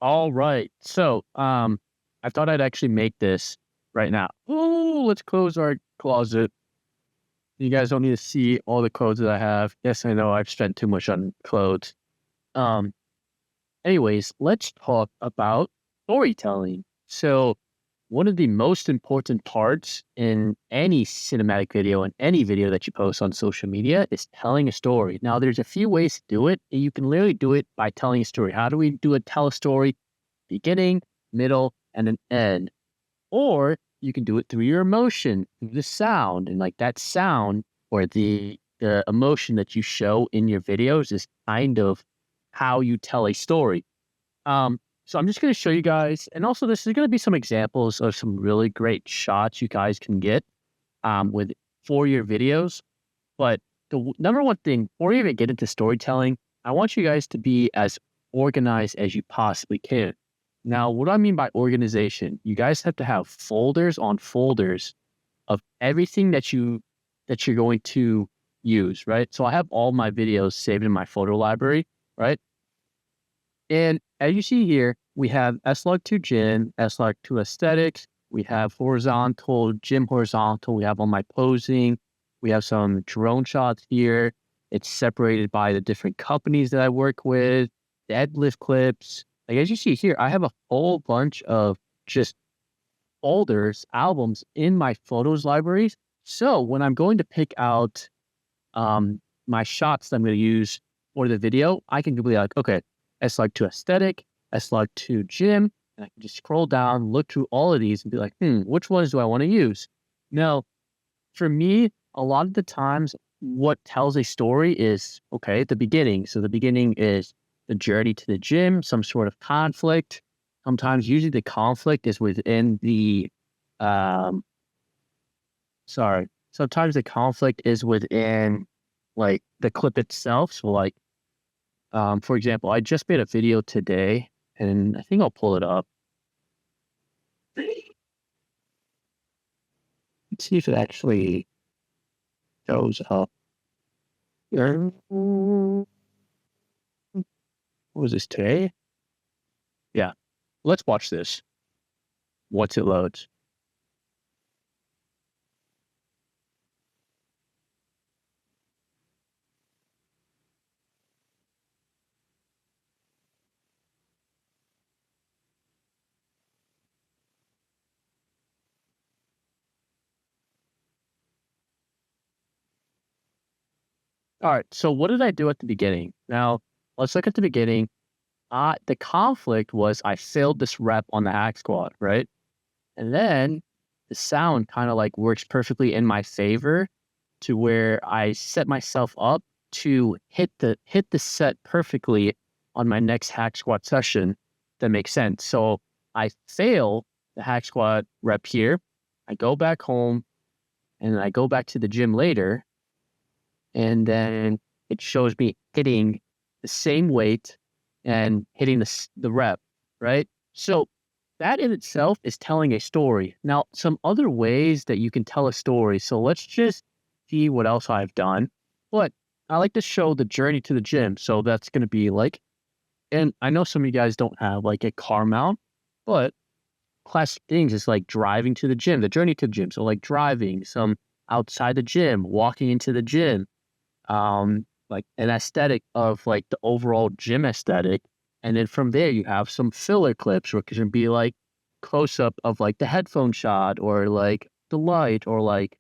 All right. So, I thought I'd actually make this right now. Oh, let's close our closet. You guys don't need to see all the clothes that I have. Yes, I know I've spent too much on clothes. Um, Anyways, let's talk about storytelling. So, one of the most important parts in any cinematic video and any video that you post on social media is telling a story. Now, there's a few ways to do it, and you can literally do it by telling a story. How do we do it? Tell a story, beginning, middle, and an end. Or you can do it through your emotion, through the sound, and like that sound or the emotion that you show in your videos is kind of how you tell a story. So I'm just going to show you guys, and also this is going to be some examples of some really great shots you guys can get with for your videos. But number one thing, before you even get into storytelling, I want you guys to be as organized as you possibly can. Now, what do I mean by organization? You guys have to have folders on folders of everything that you're going to use, right? So I have all my videos saved in my photo library, right? And as you see here, we have S-Log2 Gym, S-Log2 Aesthetics, we have horizontal, gym horizontal, we have all my posing, we have some drone shots here. It's separated by the different companies that I work with, deadlift clips. Like as you see here, I have a whole bunch of just folders, albums in my photos libraries. So when I'm going to pick out my shots that I'm going to use for the video, I can be like, okay, S-Log2 Aesthetic, S-Log2 Gym, and I can just scroll down, look through all of these and be like, which ones do I want to use? Now, for me, a lot of the times what tells a story is, okay, the beginning. So the beginning is the journey to the gym, some sort of conflict. Sometimes, usually the conflict is within the, um, sometimes the conflict is within like the clip itself. So like, for example, I just made a video today and I think I'll pull it up. Let's see if it actually shows up. What was this today? Yeah. Let's watch this once it loads. All right. So what did I do at the beginning? Now, let's look at the beginning. The conflict was I failed this rep on the hack squat, right? And then the sound kind of like works perfectly in my favor to where I set myself up to hit the set perfectly on my next hack squat session. That makes sense. So I fail the hack squat rep here. I go back home and I go back to the gym later, and then it shows me hitting the same weight and hitting the rep, right? So that in itself is telling a story. Now, some other ways that you can tell a story. So let's just see what else I've done. But I like to show the journey to the gym. So that's going to be like, and I know some of you guys don't have like a car mount, but classic things is like driving to the gym, the journey to the gym. So like driving, some outside the gym, walking into the gym, like an aesthetic of like the overall gym aesthetic. And then from there, you have some filler clips, which can be like close up of like the headphone shot or like the light or like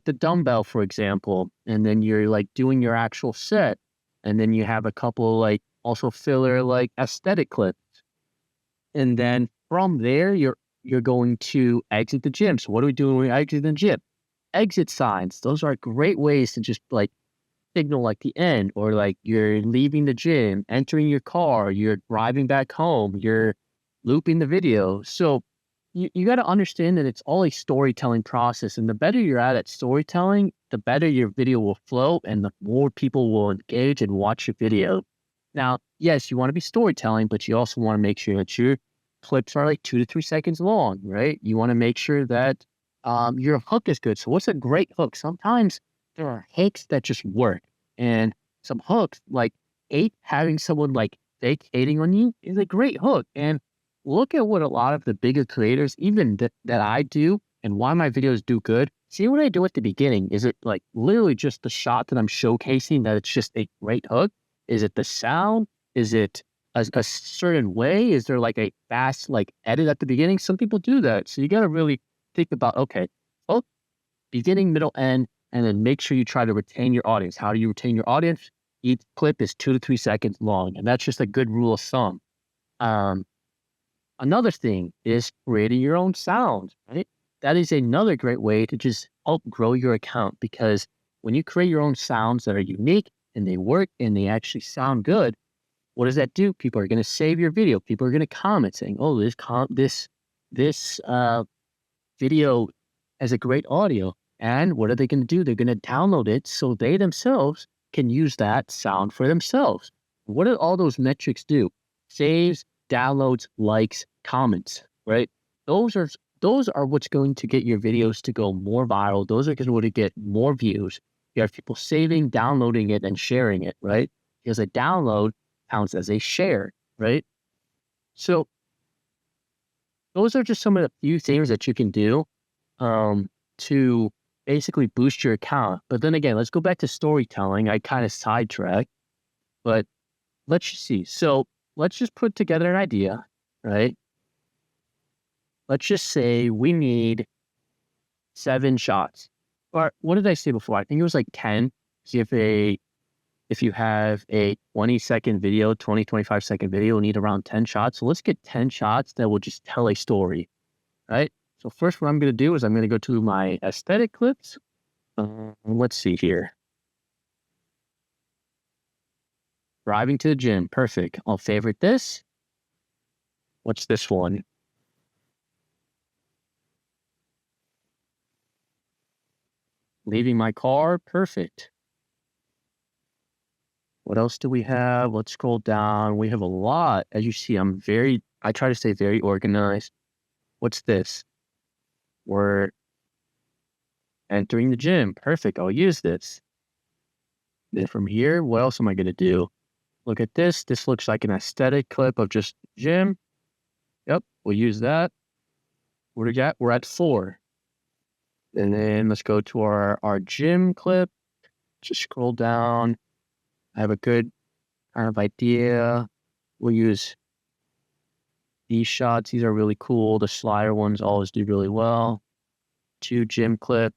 the dumbbell, for example. And then you're like doing your actual set. And then you have a couple like also filler like aesthetic clips. And then from there, you're going to exit the gym. So what do we do when we exit the gym? Exit signs. Those are great ways to just like signal like the end, or like you're leaving the gym, entering your car, you're driving back home, you're looping the video. So you got to understand that it's all a storytelling process. And the better you're at storytelling, the better your video will flow and the more people will engage and watch your video. Now, yes, you want to be storytelling, but you also want to make sure that your clips are like 2 to 3 seconds long, right? You want to make sure that your hook is good. So what's a great hook? Sometimes there are hooks that just work, and some hooks like having someone like fake hating on you is a great hook. And look at what a lot of the bigger creators, even that I do, and why my videos do good. See what I do at the beginning? Is it like literally just the shot that I'm showcasing that it's just a great hook? Is it the sound? Is it a certain way? Is there like a fast like edit at the beginning? Some people do that. So you got to really think about, okay, oh, beginning, middle, end, and then make sure you try to retain your audience. How do you retain your audience? Each clip is 2 to 3 seconds long, and that's just a good rule of thumb. Another thing is creating your own sound, right? That is another great way to just help grow your account, because when you create your own sounds that are unique and they work and they actually sound good, what does that do? People are going to save your video. People are going to comment saying, "Oh, this video has a great audio." And what are they going to do? They're going to download it so they themselves can use that sound for themselves. What do all those metrics do? Saves, downloads, likes, comments, right? Those are what's going to get your videos to go more viral. Those are going to get more views. You have people saving, downloading it, and sharing it, right? Because a download counts as a share, right? So those are just some of the few things that you can do to basically boost your account. But then again, let's go back to storytelling. I kind of sidetracked, but let's just see. So let's just put together an idea, right? Let's just say we need 7 shots. Or what did I say before? I think it was like 10. See, if you have a 20-second video, 25-second video, you'll need around 10 shots. So let's get 10 shots that will just tell a story, right? So first, what I'm going to do is I'm going to go to my aesthetic clips. Let's see here. Driving to the gym. Perfect. I'll favorite this. What's this one? Leaving my car. Perfect. What else do we have? Let's scroll down. We have a lot. As you see, I try to stay very organized. What's this? We're entering the gym. Perfect. I'll use this. Then from here, what else am I going to do? Look at this. This looks like an aesthetic clip of just gym. Yep, we'll use that. What do we got? We're at 4. And then let's go to our gym clip. Just scroll down. I have a good kind of idea. We'll use these shots. These are really cool. The slider ones always do really well. 2 gym clip.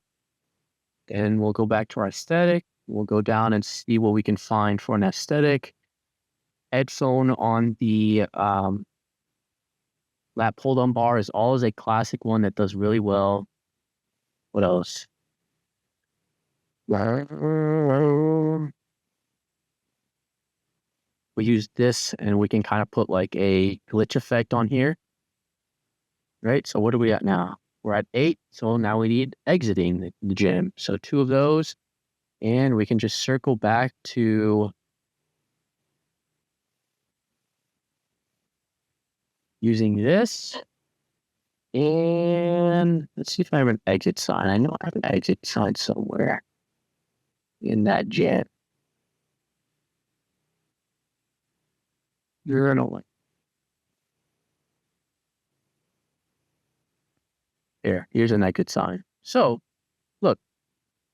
Then we'll go back to our aesthetic. We'll go down and see what we can find for an aesthetic. Headphone on the lat pull down bar is always a classic one that does really well. What else? We use this and we can kind of put like a glitch effect on here. Right? So what are we at now? We're at 8. So now we need exiting the gym. So 2 of those. And we can just circle back to using this. And let's see if I have an exit sign. I know I have an exit sign somewhere in that gym. Journaling. Here's an exit sign. So, look.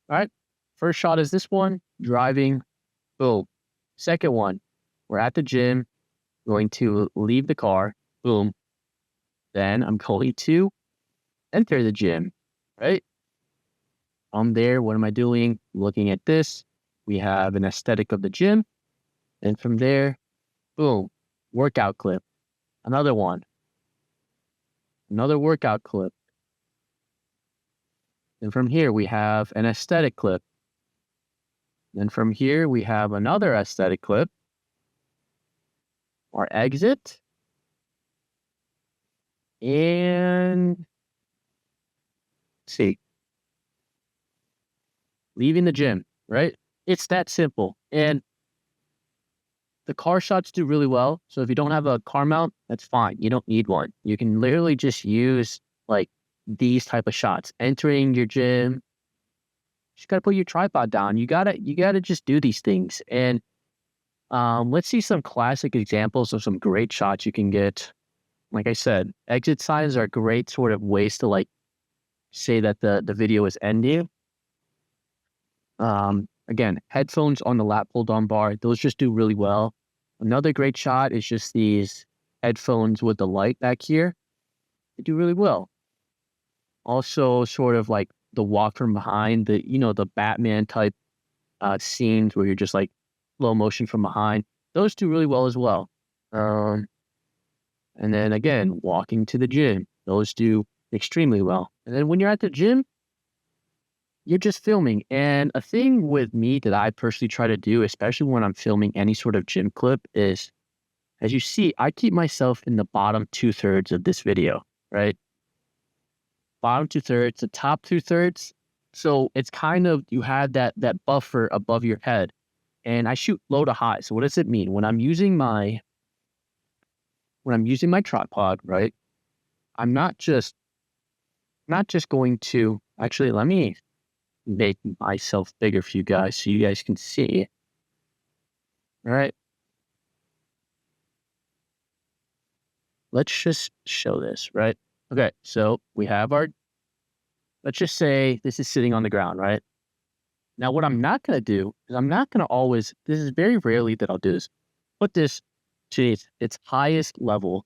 All right. First shot is this one, driving. Boom. Second one, we're at the gym, going to leave the car. Boom. Then I'm going to enter the gym, right? I'm there. What am I doing? Looking at this. We have an aesthetic of the gym. And from there, boom, workout clip. Another one. Another workout clip. And from here, we have an aesthetic clip. Then from here, we have another aesthetic clip. Our exit. And let's see. Leaving the gym, right? It's that simple. And the car shots do really well. So if you don't have a car mount, that's fine. You don't need one. You can literally just use like these type of shots. Entering your gym. You just gotta put your tripod down. You gotta just do these things. And Let's see some classic examples of some great shots you can get. Like I said, exit signs are great sort of ways to like say that the video is ending. Again, headphones on the lat pull down bar, those just do really well. Another great shot is just these headphones with the light back here. They do really well. Also, sort of like the walk from behind, the the Batman type scenes where you're just like slow motion from behind. Those do really well as well. And then again, walking to the gym, those do extremely well. And then when you're at the gym, you're just filming. And a thing with me that I personally try to do, especially when I'm filming any sort of gym clip, is, as you see, I keep myself in the bottom 2/3 of this video, right? Bottom 2/3, the top 2/3. So it's kind of, you have that buffer above your head. And I shoot low to high. So what does it mean? When I'm using my tripod, right? I'm not just going to, actually, let me make myself bigger for you guys so you guys can see. All right. Let's just show this, right? Okay, so we have our, let's just say this is sitting on the ground, right? Now, what I'm not going to do is I'm not going to always, this is very rarely that I'll do this, put this to its highest level.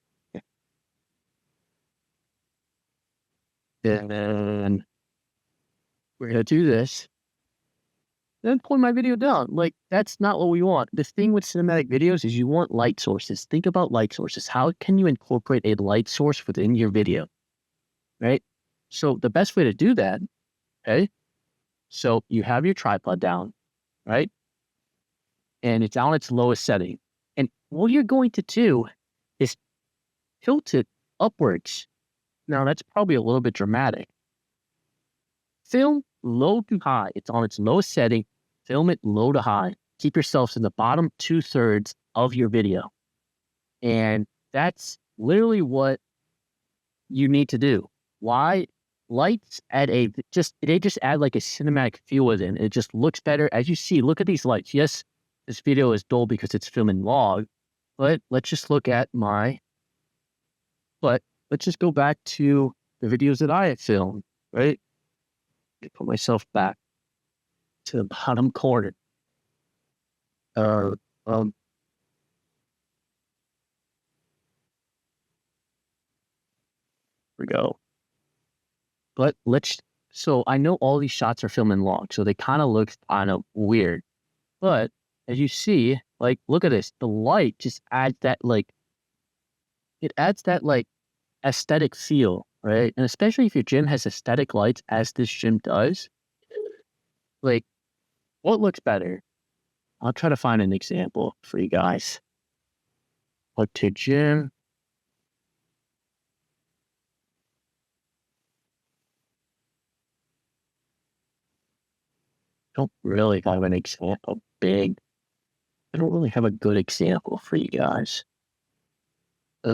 And then we're going to do this. Then pull my video down. Like, that's not what we want. The thing with cinematic videos is you want light sources. Think about light sources. How can you incorporate a light source within your video? Right? So the best way to do that, okay? So you have your tripod down, right? And it's on its lowest setting. And what you're going to do is tilt it upwards. Now, that's probably a little bit dramatic. Film low to high. It's on its lowest setting. Film it low to high. Keep yourselves in the bottom 2/3 of your video. And that's literally what you need to do. Why? Lights add they just add like a cinematic feel within. It just looks better. As you see, look at these lights. Yes, this video is dull because it's filming log, but let's just look at let's just go back to the videos that I have filmed, right? Put myself back to the bottom corner. Here we go. But so I know all these shots are filmed in log, so they kind of look kind of weird. But as you see, like, look at this. The light just adds that, like, it adds that, like, aesthetic feel, right? And especially if your gym has aesthetic lights, as this gym does, like, what looks better? I'll try to find an example for you guys. Look to gym. Don't really have an example I don't really have a good example for you guys. That's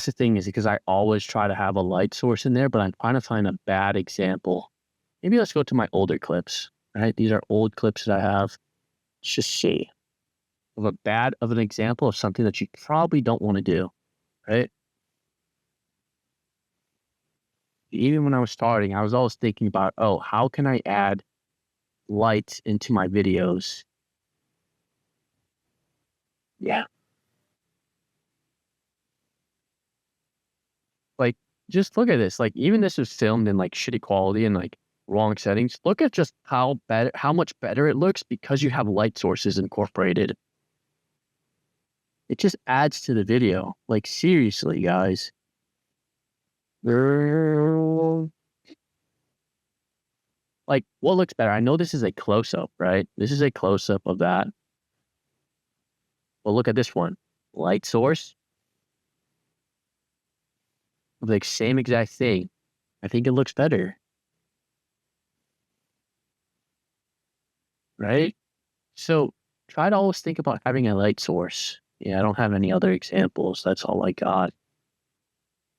the thing, is because I always try to have a light source in there, but I'm trying to find a bad example. Maybe let's go to my older clips, right? These are old clips that I have. Let's just see of an example of something that you probably don't want to do, right? Even when I was starting, I was always thinking about, oh, how can I add lights into my videos? Yeah. Like, just look at this. Like, even this was filmed in like shitty quality and like wrong settings. Look at just how much better it looks because you have light sources incorporated. It just adds to the video. Like, seriously, guys. Like, what looks better? I know this is a close-up, right? This is a close-up of that. Well, look at this one. Light source. Like, same exact thing. I think it looks better. Right? So, try to always think about having a light source. Yeah, I don't have any other examples. That's all I got.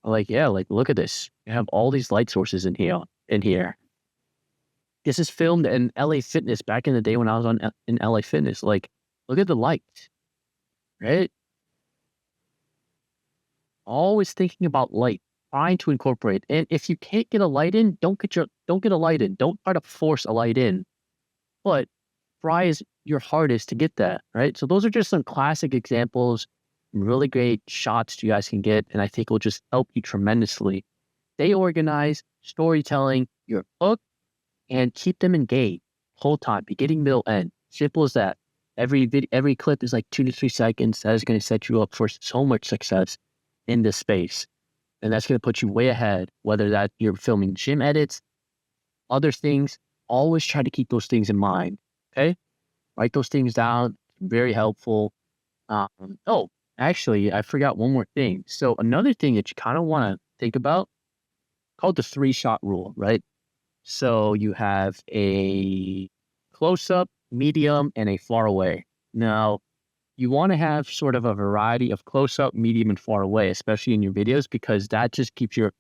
Like, yeah, like, look at this. You have all these light sources in here. in here. This is filmed in LA Fitness back in the day when I was in LA Fitness. Like, look at the lights, right? Always thinking about light, trying to incorporate. And if you can't get a light in, don't get a light in. Don't try to force a light in. But try your hardest to get that, right? So those are just some classic examples, really great shots you guys can get, and I think will just help you tremendously. Stay organized, storytelling, your hook, and keep them engaged whole time, beginning, middle, end. Simple as that. Every clip is like 2 to 3 seconds. That is going to set you up for so much success in this space. And that's going to put you way ahead, whether that you're filming gym edits, other things. Always try to keep those things in mind, okay? Write those things down. Very helpful. Oh, actually, I forgot one more thing. So another thing that you kind of want to think about, called the 3-shot rule, right? So you have a close-up, medium, and a far away. Now, you want to have sort of a variety of close-up, medium, and far away, especially in your videos, because that just keeps your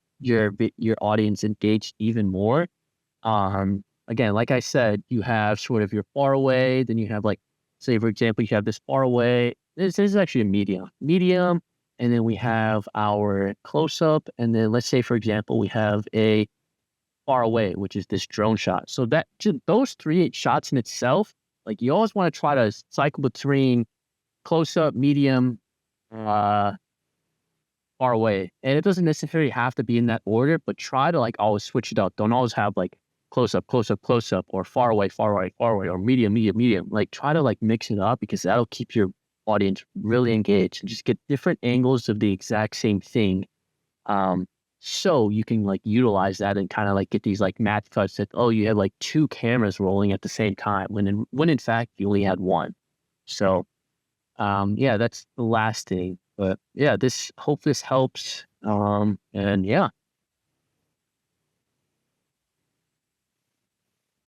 audience engaged even more. Again, like I said, you have sort of your far away, then you have like, say for example, you have this far away. This is actually a medium, and then we have our close-up, and then let's say for example, we have a far away, which is this drone shot. So that just those 3 shots in itself, like you always want to try to cycle between close-up, medium, far away. And it doesn't necessarily have to be in that order, but try to like always switch it up. Don't always have like close-up, close-up, close-up, or far away, far away, far away, or medium, medium, medium. Like try to like mix it up, because that'll keep your audience really engaged and just get different angles of the exact same thing. So you can like utilize that and kind of like get these like match cuts that, oh, you have like 2 cameras rolling at the same time when in fact you only had 1. So yeah, that's the last thing. But yeah, hope this helps. And yeah.